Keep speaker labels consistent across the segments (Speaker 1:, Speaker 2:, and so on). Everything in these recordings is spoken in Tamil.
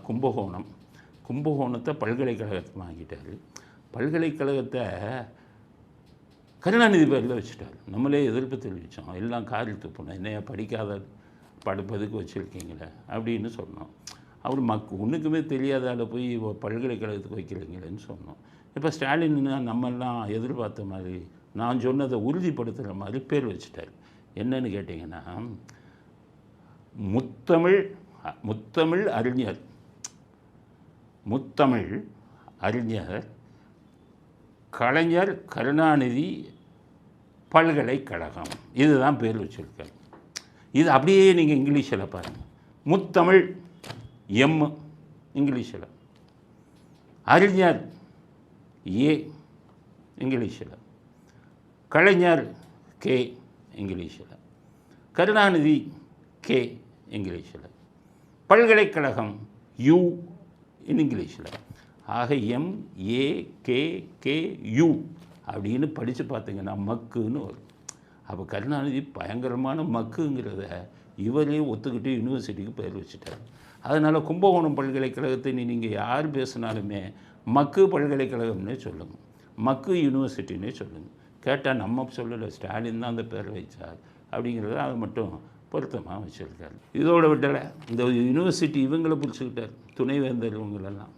Speaker 1: கும்பகோணம். கும்பகோணத்தை பல்கலைக்கழகத்தை வாங்கிட்டார். பல்கலைக்கழகத்தை கருணாநிதி பேரில் வச்சுட்டார். நம்மளே எதிர்ப்பு தெரிவித்தோம். எல்லாம் காரில் துப்புனோம். என்னையா படிக்காத படிப்பதுக்கு வச்சுருக்கீங்களே அப்படின்னு சொன்னோம். அவர் ஒன்றுக்குமே தெரியாதால போய் பல்கலைக்கழகத்துக்கு வைக்கிறீங்களேன்னு சொன்னோம். இப்போ ஸ்டாலின் நம்மெல்லாம் எதிர்பார்த்த மாதிரி நான் சொன்னதை உறுதிப்படுத்துகிற மாதிரி பேர் வச்சுட்டார். என்னன்னு கேட்டிங்கன்னா, முத்தமிழ் அறிஞர் கலைஞர் கருணாநிதி பல்கலைக்கழகம், இதுதான் பேர் வச்சுருக்காரு. இது அப்படியே நீங்கள் இங்கிலீஷில் பாருங்கள். முத்தமிழ் எம் இங்கிலீஷில், அறிஞர் ஏ இங்கிலீஷில், கலைஞர் கே இங்கிலீஷில், கருணாநிதி கே இங்கிலீஷில், பல்கலைக்கழகம் யூ இங்கிலீஷில். ஆக MAKKU அப்படின்னு படித்து பார்த்தீங்கன்னா மக்குன்னு வரும். அப்போ கருணாநிதி பயங்கரமான மக்குங்கிறத இவரே ஒத்துக்கிட்டு யூனிவர்சிட்டிக்கு பேர் வச்சுட்டார். அதனால் கும்பகோணம் பல்கலைக்கழகத்தை நீங்கள் யார் பேசினாலுமே மக்கு பல்கலைக்கழகம்னே சொல்லுங்கள், மக்கு யூனிவர்சிட்டின்னே சொல்லுங்கள். கேட்டால் நம்ம சொல்லலை, ஸ்டாலின் தான் அந்த பேர் வைச்சார் அப்படிங்கிறத அதை மட்டும் பொருத்தமாக வச்சுருக்காரு. இதோட விட்டலை, இந்த யூனிவர்சிட்டி இவங்களை பிடிச்சிக்கிட்டார், துணைவேந்தர் இவங்களெல்லாம்.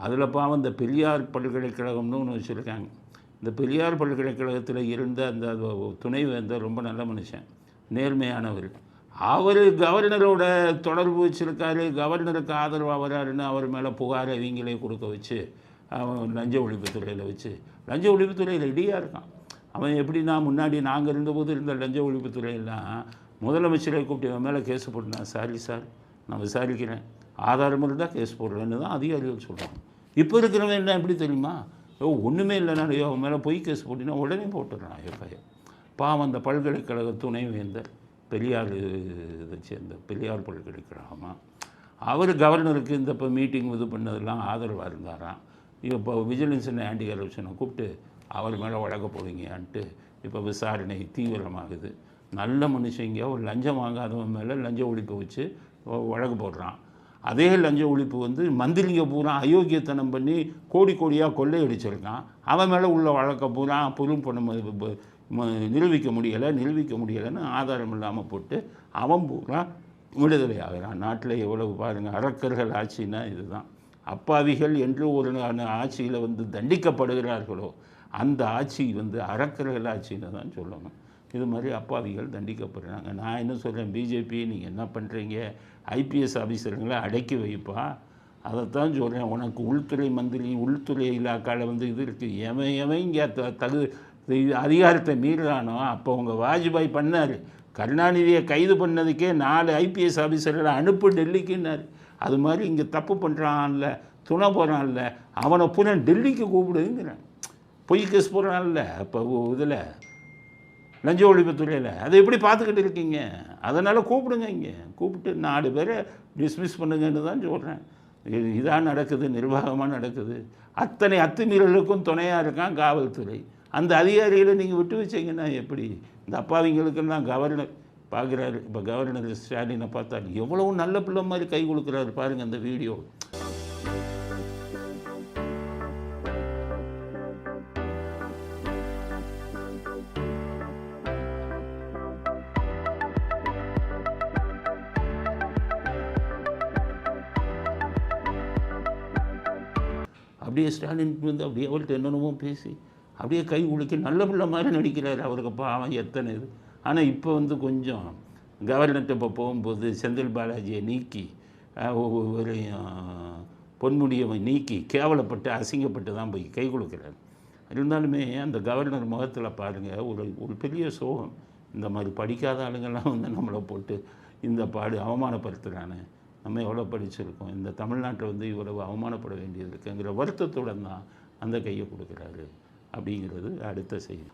Speaker 1: அதில் பாவம் இந்த பெரியார் பல்கலைக்கழகம்னு ஒன்று வச்சுருக்காங்க. இந்த பெரியார் பல்கலைக்கழகத்தில் இருந்த அந்த துணைவேந்தர் ரொம்ப நல்ல மனுஷன், நேர்மையானவர். அவர் கவர்னரோட தொடர்பு வச்சுருக்காரு, கவர்னருக்கு ஆதரவாக வராருன்னு அவர் மேலே புகாரை இவங்களே கொடுக்க வச்சு லஞ்ச ஒழிப்புத்துறையில் வச்சு, லஞ்ச ஒழிப்புத்துறையில் ரெடியாக இருக்கான் அவன். எப்படின்னா, முன்னாடி நாங்கள் இருந்தபோது இருந்த லஞ்ச ஒழிப்புத்துறையெல்லாம் முதலமைச்சரை கூப்பிட்டு அவன் மேலே கேஸ் போட்டுனா, சாரி சார் நான் விசாரிக்கிறேன், ஆதாரம் இருந்தால் கேஸ் போடுறேன்னு தான் அதிகாரிகள் சொல்கிறாங்க. இப்போ இருக்கிறவங்க என்ன எப்படி தெரியுமா, ஒன்றுமே இல்லைனா அவன் மேலே பொய் கேஸ் போட்டினா உடனே போட்டுடுறான் எஃப்ஐஆர். பாவம் அந்த பல்கலைக்கழக துணைவேந்தர் பெரியார் இதை சேர்ந்த பெரியார் பல்கலைக்கழகமாக அவர் கவர்னருக்கு இந்த இப்போ மீட்டிங் இது பண்ணதெல்லாம் ஆதரவாக இருந்தாராம். இப்போ விஜிலன்ஸ் அண்ட் ஆன்டி கரப்ஷனை கூப்பிட்டு அவர் மேலே வழக்க போடுவீங்கன்ட்டு இப்போ விசாரணை தீவிரமாகுது. நல்ல மனுஷங்க ஒரு லஞ்சம் வாங்காதவன் மேலே லஞ்ச ஒழிப்பை வச்சு வழக்கு போடுறான். அதே லஞ்ச ஒழிப்பு மந்திரிங்க பூரா அயோக்கியத்தனம் பண்ணி கோடி கோடியாக கொள்ளையடிச்சிருக்கான். அவன் மேலே உள்ள வழக்கை பூரா பொருள் பண்ண நிரூபிக்க முடியலைன்னு ஆதாரம் இல்லாமல் போட்டு அவன் பூரா விடுதலை ஆகிறான். நாட்டில் எவ்வளவு பாருங்கள், அரக்கர்கள் ஆட்சின்னா இதுதான். அப்பாவிகள் என்று ஒரு ஆட்சியில் தண்டிக்கப்படுகிறார்களோ அந்த ஆட்சி அரக்கர்கள் ஆட்சின்னு தான் சொல்லணும். இது மாதிரி அப்பாவிகள் தண்டிக்கப்படுறாங்க. நான் என்ன சொல்கிறேன், பிஜேபி நீங்கள் என்ன பண்ணுறீங்க, ஐபிஎஸ் ஆஃபீஸருங்களை அடக்கி வைப்பா, அதைத்தான் சொல்கிறேன். உனக்கு உள்துறை மந்திரி, உள்துறை இலாக்காவில் இது இருக்குது, எவன் இங்கே அதிகாரத்தை மீறானோ அப்போ உங்கள் வாஜ்பாய் பண்ணார். கருணாநிதியை கைது பண்ணதுக்கே 4 ஐபிஎஸ் ஆஃபீஸர்களை அனுப்பு டெல்லிக்குன்னார். அது மாதிரி இங்கே தப்பு பண்ணுறான்ல, துணை போகிறான்ல, அவனை பூரா டெல்லிக்கு கூப்பிடுங்கிறேன். பொய் கேஸ் போடுறான்ல இப்போ இதில் லஞ்ச ஒழிப்புத்துறையில், அதை எப்படி பார்த்துக்கிட்டு இருக்கீங்க? அதனால் கூப்பிடுங்க, இங்கே கூப்பிட்டு 4 பேரை டிஸ்மிஸ் பண்ணுங்கன்னு தான் சொல்கிறேன். இதான் நடக்குது, நிர்வாகமாக நடக்குது. அத்தனை அத்துமீறலுக்கும் துணையாக இருக்கான் காவல்துறை. அந்த அதிகாரிகளை நீங்கள் விட்டு வச்சிங்கன்னா எப்படி? இந்த அப்பாவிங்களுக்கெல்லாம் கவர்னர் பார்க்குறாரு. இப்போ கவர்னர் ஸ்டாலினை பார்த்தா எவ்வளோ நல்ல பிள்ளை மாதிரி கை கொடுக்குறாரு பாருங்கள் அந்த வீடியோ. அப்படியே ஸ்டாலின் அப்படியே அவர்கிட்ட என்னென்னமோ பேசி அப்படியே கை குலுக்கி நல்ல பிள்ளை மாதிரி நடிக்கிறார். அவருக்கு பாவம் எத்தனை இது. ஆனால் இப்போ கொஞ்சம் கவர்னர்கிட்ட இப்போ போகும்போது செந்தில் பாலாஜியை நீக்கி ஒரு பொன்முடியை நீக்கி கேவலப்பட்டு அசிங்கப்பட்டு தான் போய் கை கொடுக்குறாரு. இருந்தாலுமே அந்த கவர்னர் முகத்தில் பாருங்கள் ஒரு பெரிய சோகம். இந்த மாதிரி படிக்காத ஆளுங்கள்லாம் நம்மளை போட்டு இந்த பாடு அவமானப்படுத்துகிறானே, நம்ம எவ்வளோ படிச்சிருக்கோம், இந்த தமிழ்நாட்டில் இவ்வளவு அவமானப்பட வேண்டியது இருக்குங்கிற வருத்தத்துடன் தான் அந்த கையை கொடுக்குறாரு அப்படிங்கிறது அடுத்த செய்தி.